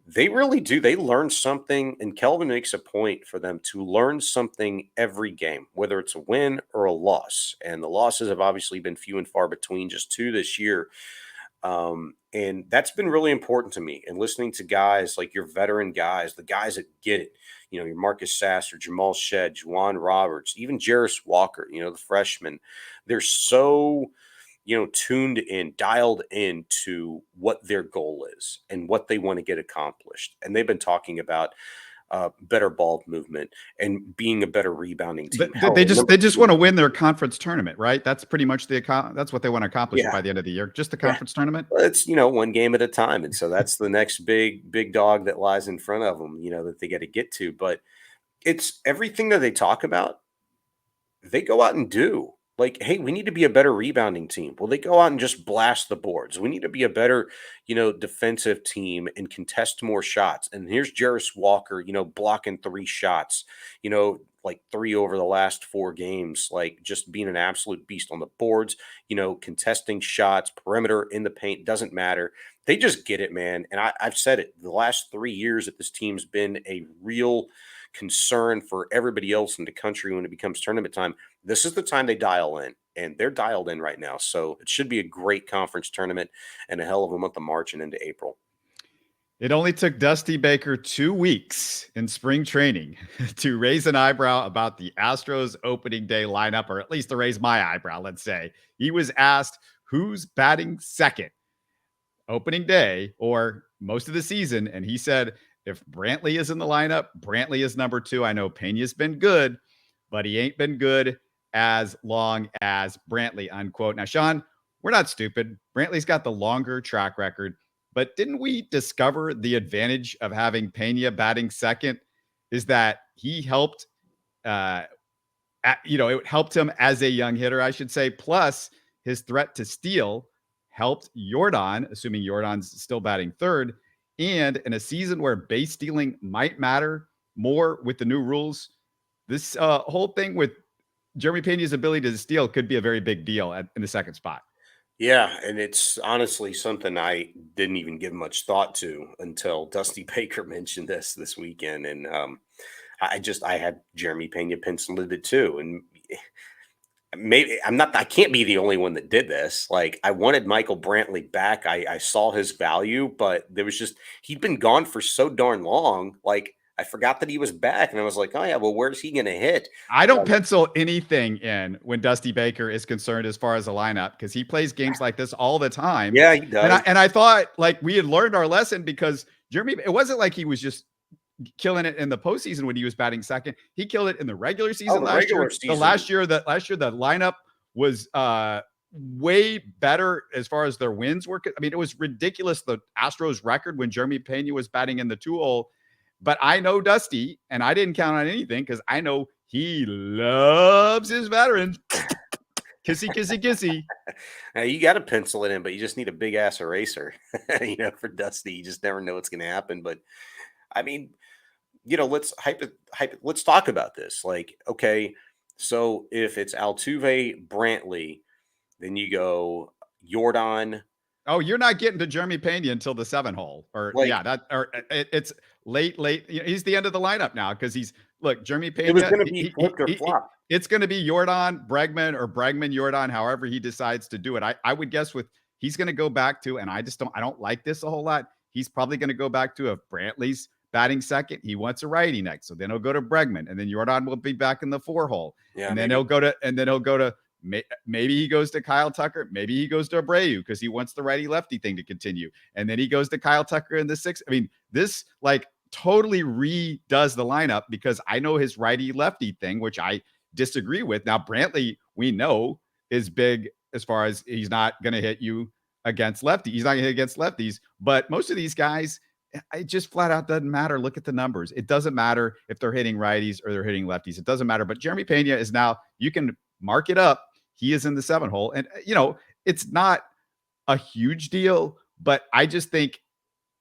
they really do. They learn something. And Kelvin makes a point for them to learn something every game, whether it's a win or a loss. And the losses have obviously been few and far between, just 2 this year. And that's been really important to me. And listening to guys like your veteran guys, the guys that get it, your Marcus Sasser, Jamal Shedd, Juwan Roberts, even Jarris Walker, the freshman, they're so, tuned in, dialed into what their goal is and what they want to get accomplished. And they've been talking about better ball movement, and being a better rebounding team. They just want to win their conference tournament, right? That's pretty much that's what they want to accomplish Yeah. by the end of the year. Just the conference tournament. Well, it's, one game at a time. And so that's the next big dog that lies in front of them, that they got to get to. But it's everything that they talk about, they go out and do. Like, hey, we need to be a better rebounding team. Well, they go out and just blast the boards. We need to be a better, defensive team and contest more shots. And here's Jarris Walker, blocking 3 shots, like 3 over the last 4 games, like just being an absolute beast on the boards, contesting shots, perimeter, in the paint, doesn't matter. They just get it, man. And I've said it, the last 3 years that this team's been a real concern for everybody else in the country when it becomes tournament time. This is the time they dial in, and they're dialed in right now. So it should be a great conference tournament and a hell of a month of March and into April. It only took Dusty Baker 2 weeks in spring training to raise an eyebrow about the Astros opening day lineup, or at least to raise my eyebrow, let's say. He was asked who's batting second opening day or most of the season, and he said, if Brantley is in the lineup, Brantley is number 2. I know Pena's been good, but he ain't been good as long as Brantley, unquote. Now, Sean, we're not stupid. Brantley's got the longer track record, but didn't we discover the advantage of having Pena batting second is that he helped, it helped him as a young hitter, I should say. Plus, his threat to steal helped Jordan, assuming Jordan's still batting third. And in a season where base stealing might matter more with the new rules, this whole thing with Jeremy Pena's ability to steal could be a very big deal in the second spot. Yeah, and it's honestly something I didn't even give much thought to until Dusty Baker mentioned this weekend. And I had Jeremy Pena penciled it too. And maybe I can't be the only one that did this. Like, I wanted Michael Brantley back. I saw his value, but he'd been gone for so darn long. Like, I forgot that he was back, and I was like, oh yeah, well, where's he going to hit? I don't pencil anything in when Dusty Baker is concerned as far as the lineup, because he plays games like this all the time. Yeah, he does. And I thought like we had learned our lesson, because Jeremy, it wasn't like he was just killing it in the postseason when he was batting second. He killed it in the regular season last year. The last year the lineup was way better as far as their wins were. I mean, it was ridiculous, the Astros record when Jeremy Pena was batting in the 2-hole. But I know Dusty, and I didn't count on anything because I know he loves his veterans. Kissy, kissy, kissy. Now, you got to pencil it in, but you just need a big ass eraser, for Dusty. You just never know what's going to happen. But I mean, let's let's talk about this. Like, okay, so if it's Altuve, Brantley, then you go Jordan. Oh, you're not getting to Jeremy Pena until the 7-hole, it's late. He's the end of the lineup now because Jeremy Pena. It was going to be flipped or flop. It's going to be Jordan, Bregman, or Bregman, Jordan, however he decides to do it. I would guess he's going to go back to, and I don't like this a whole lot. He's probably going to go back to, if Brantley's batting second, he wants a righty next. So then he'll go to Bregman, and then Jordan will be back in the 4-hole. Yeah, and then he'll go to, maybe he goes to Kyle Tucker. Maybe he goes to Abreu because he wants the righty lefty thing to continue. And then he goes to Kyle Tucker in the 6th. I mean, this totally redoes the lineup because I know his righty lefty thing, which I disagree with. Now, Brantley, we know, is big as far as he's not going to hit you against lefty. He's not going to hit against lefties. But most of these guys, it just flat out doesn't matter. Look at the numbers. It doesn't matter if they're hitting righties or they're hitting lefties. It doesn't matter. But Jeremy Pena is now, you can mark it up. He is in the 7-hole. And, it's not a huge deal, but I just think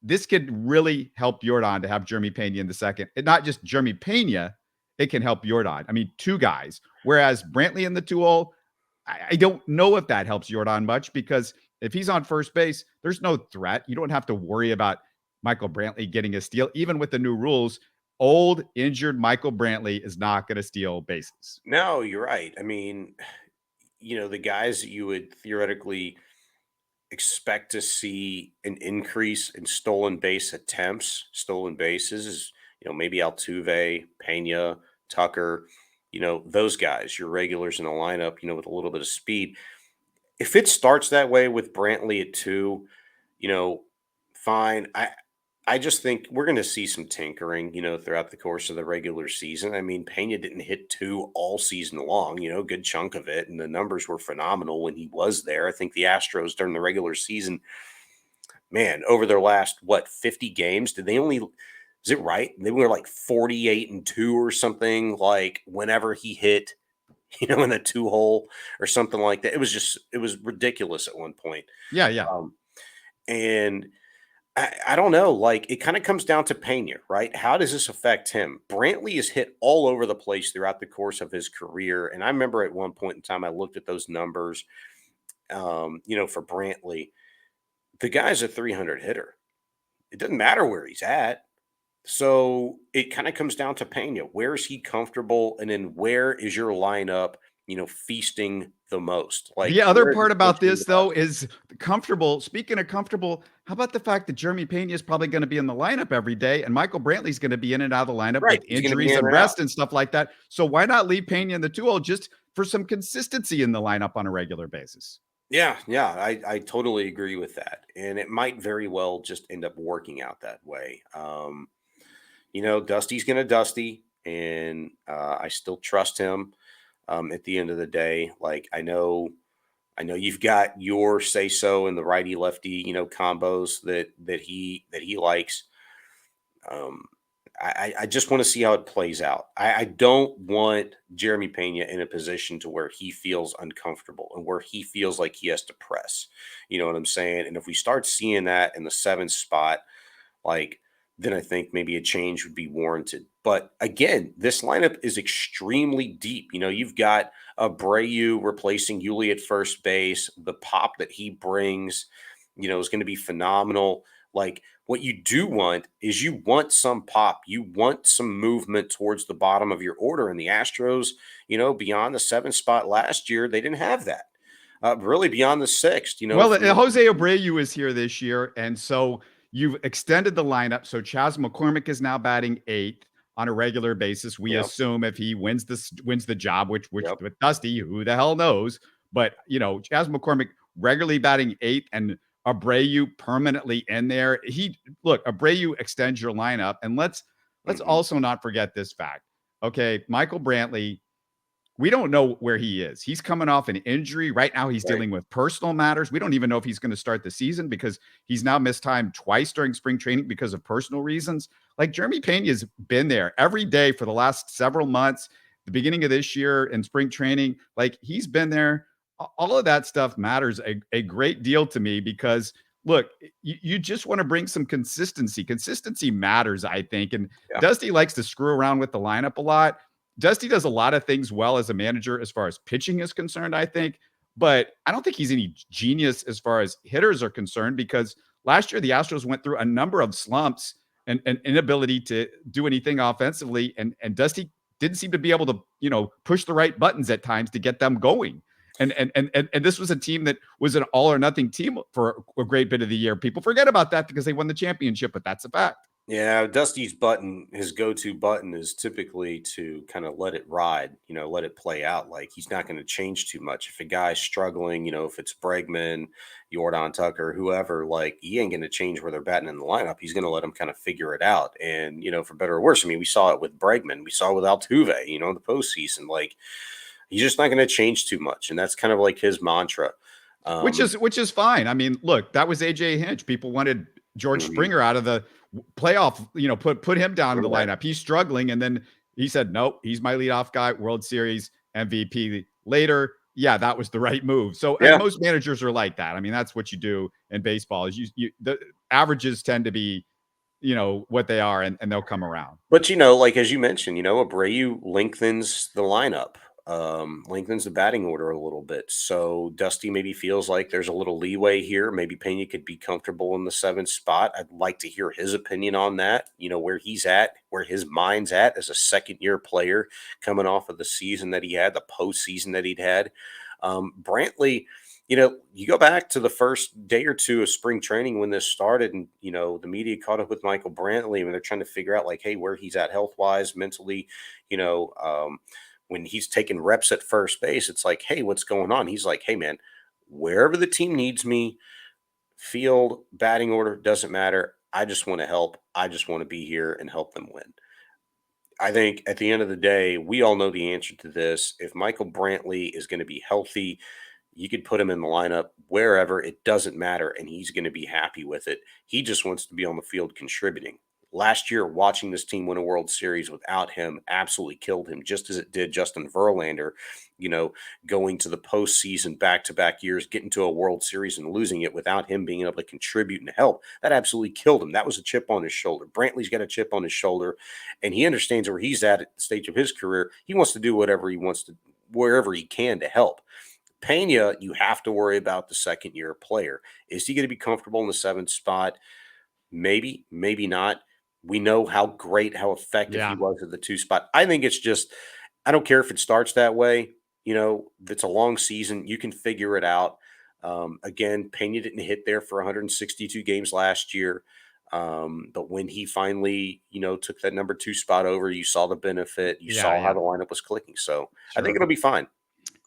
this could really help Jordan to have Jeremy Pena in the second. And not just Jeremy Pena, it can help Jordan. I mean, 2 guys. Whereas Brantley in the 2-hole, I don't know if that helps Jordan much, because if he's on first base, there's no threat. You don't have to worry about Michael Brantley getting a steal. Even with the new rules, old, injured Michael Brantley is not going to steal bases. No, you're right. I mean, the guys that you would theoretically expect to see an increase in stolen bases is, maybe Altuve, Pena, Tucker, those guys, your regulars in the lineup, with a little bit of speed. If it starts that way with Brantley at 2, fine. I just think we're going to see some tinkering, throughout the course of the regular season. I mean, Pena didn't hit 2 all season long, good chunk of it. And the numbers were phenomenal when he was there. I think the Astros during the regular season, man, over their last, 50 games, is it right? They were like 48-2 or something, like whenever he hit, in the 2-hole or something like that. It was ridiculous at one point. Yeah. And I don't know. Like, it kind of comes down to Pena, right? How does this affect him? Brantley is hit all over the place throughout the course of his career. And I remember at one point in time, I looked at those numbers, for Brantley. The guy's a 300 hitter. It doesn't matter where he's at. So it kind of comes down to Pena. Where is he comfortable? And then where is your lineup, feasting the most? Like, The other where is part he about pushing this, the though, button? is comfortable. Speaking of comfortable, how about the fact that Jeremy Pena is probably going to be in the lineup every day, and Michael Brantley's going to be in and out of the lineup Right. with He's going to be injuries in and and out. rest and stuff like that. So why not leave Pena in the 2-hole just for some consistency in the lineup on a regular basis? Yeah, I totally agree with that. And it might very well just end up working out that way. Dusty's going to Dusty, and I still trust him at the end of the day. Like, I know you've got your say so in the righty lefty, combos that he likes. I just want to see how it plays out. I don't want Jeremy Pena in a position to where he feels uncomfortable and where he feels like he has to press. You know what I'm saying? And if we start seeing that in the 7th spot, like, then I think maybe a change would be warranted. But again, this lineup is extremely deep. You've got Abreu replacing Yuli at first base. The pop that he brings, is going to be phenomenal. Like, what you do want is you want some pop. You want some movement towards the bottom of your order. And the Astros, beyond the 7th spot last year, they didn't have that. Really beyond the 6th, Well, from Jose Abreu is here this year, and so you've extended the lineup. So Chas McCormick is now batting 8th on a regular basis. We Yep. assume if he wins the job, which Yep. with Dusty, who the hell knows? But Chas McCormick regularly batting 8th and Abreu permanently in there. Abreu extends your lineup, and let's also not forget this fact. Okay, Michael Brantley, we don't know where he is. He's coming off an injury. Right now, he's Right. dealing with personal matters. We don't even know if he's going to start the season because he's now missed time twice during spring training because of personal reasons. Like, Jeremy Pena's been there every day for the last several months, the beginning of this year in spring training. Like, he's been there. All of that stuff matters a great deal to me because, look, you just want to bring some consistency. Consistency matters, I think. And Yeah. Dusty likes to screw around with the lineup a lot. Dusty does a lot of things well as a manager as far as pitching is concerned, I think, but I don't think he's any genius as far as hitters are concerned because last year the Astros went through a number of slumps and inability to do anything offensively, and Dusty didn't seem to be able to, push the right buttons at times to get them going. And this was a team that was an all or nothing team for a great bit of the year. People forget about that because they won the championship, but that's a fact. Yeah, Dusty's his go-to button is typically to kind of let it ride, let it play out. Like, he's not going to change too much. If a guy's struggling, if it's Bregman, Jordan Tucker, whoever, like, he ain't going to change where they're batting in the lineup. He's going to let them kind of figure it out. And, for better or worse, I mean, we saw it with Bregman. We saw it with Altuve, in the postseason. Like, he's just not going to change too much. And that's kind of like his mantra. Which is fine. I mean, look, that was AJ Hinch. People wanted George Springer out of the playoff, put him down in the lineup. He's struggling. And then he said, nope, he's my leadoff guy, World Series MVP later. Yeah, that was the right move. So and most managers are like that. I mean, that's what you do in baseball is the averages tend to be, what they are and they'll come around. But, like, as you mentioned, Abreu lengthens the lineup. Lengthens the batting order a little bit. So Dusty maybe feels like there's a little leeway here. Maybe Pena could be comfortable in the 7th spot. I'd like to hear his opinion on that, where he's at, where his mind's at as a second-year player coming off of the season that he had, the postseason that he'd had. Brantley, you go back to the first day or two of spring training when this started and, the media caught up with Michael Brantley and they're trying to figure out, like, hey, where he's at health-wise, mentally, when he's taking reps at first base, it's like, hey, what's going on? He's like, hey, man, wherever the team needs me, field, batting order, doesn't matter. I just want to help. I just want to be here and help them win. I think at the end of the day, we all know the answer to this. If Michael Brantley is going to be healthy, you could put him in the lineup wherever, it doesn't matter, and he's going to be happy with it. He just wants to be on the field contributing. Last year, watching this team win a World Series without him absolutely killed him, just as it did Justin Verlander, going to the postseason back-to-back years, getting to a World Series and losing it without him being able to contribute and help. That absolutely killed him. That was a chip on his shoulder. Brantley's got a chip on his shoulder, and he understands where he's at the stage of his career. He wants to do whatever he wants to, wherever he can to help. Pena, you have to worry about the second-year player. Is he going to be comfortable in the 7th spot? Maybe, maybe not. We know how great, how effective he was at the 2 spot. I think it's just, I don't care if it starts that way. It's a long season. You can figure it out. Again, Pena didn't hit there for 162 games last year. But when he finally, took that number 2 spot over, you saw the benefit. You saw how the lineup was clicking. So I think it'll be fine.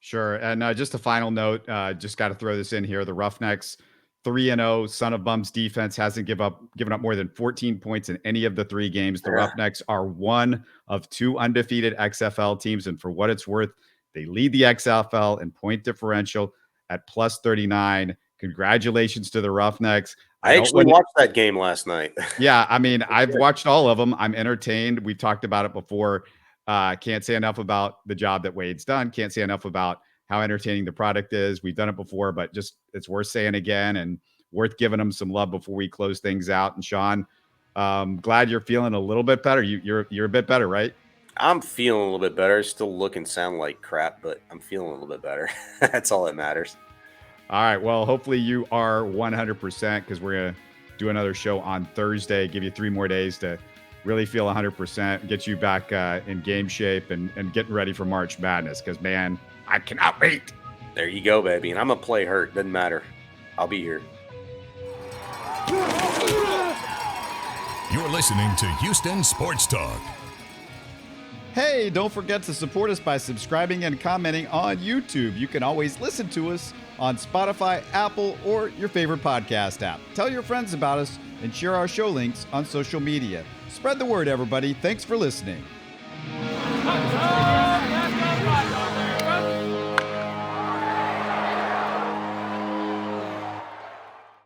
Sure. And just a final note, just got to throw this in here. The Roughnecks 3-0 son of bums defense hasn't given up more than 14 points in any of the 3 games. The Roughnecks are one of 2 undefeated XFL teams. And for what it's worth, they lead the XFL in point differential at plus 39. Congratulations to the Roughnecks. I actually watched that game last night. Yeah. I mean, I've watched all of them. I'm entertained. We've talked about it before. Can't say enough about the job that Wade's done. Can't say enough about how entertaining the product is. We've done it before, but just it's worth saying again and worth giving them some love before we close things out. And Sean, glad you're feeling a little bit better. You're a bit better, right? I'm feeling a little bit better. I still look and sound like crap, but I'm feeling a little bit better. That's all that matters. All right. Well, hopefully you are 100% because we're going to do another show on Thursday, give you 3 more days to really feel 100%, get you back in game shape and getting ready for March Madness because, man, I cannot wait. There you go, baby. And I'm going to play hurt. Doesn't matter. I'll be here. You're listening to Houston Sports Talk. Hey, don't forget to support us by subscribing and commenting on YouTube. You can always listen to us on Spotify, Apple, or your favorite podcast app. Tell your friends about us and share our show links on social media. Spread the word, everybody. Thanks for listening.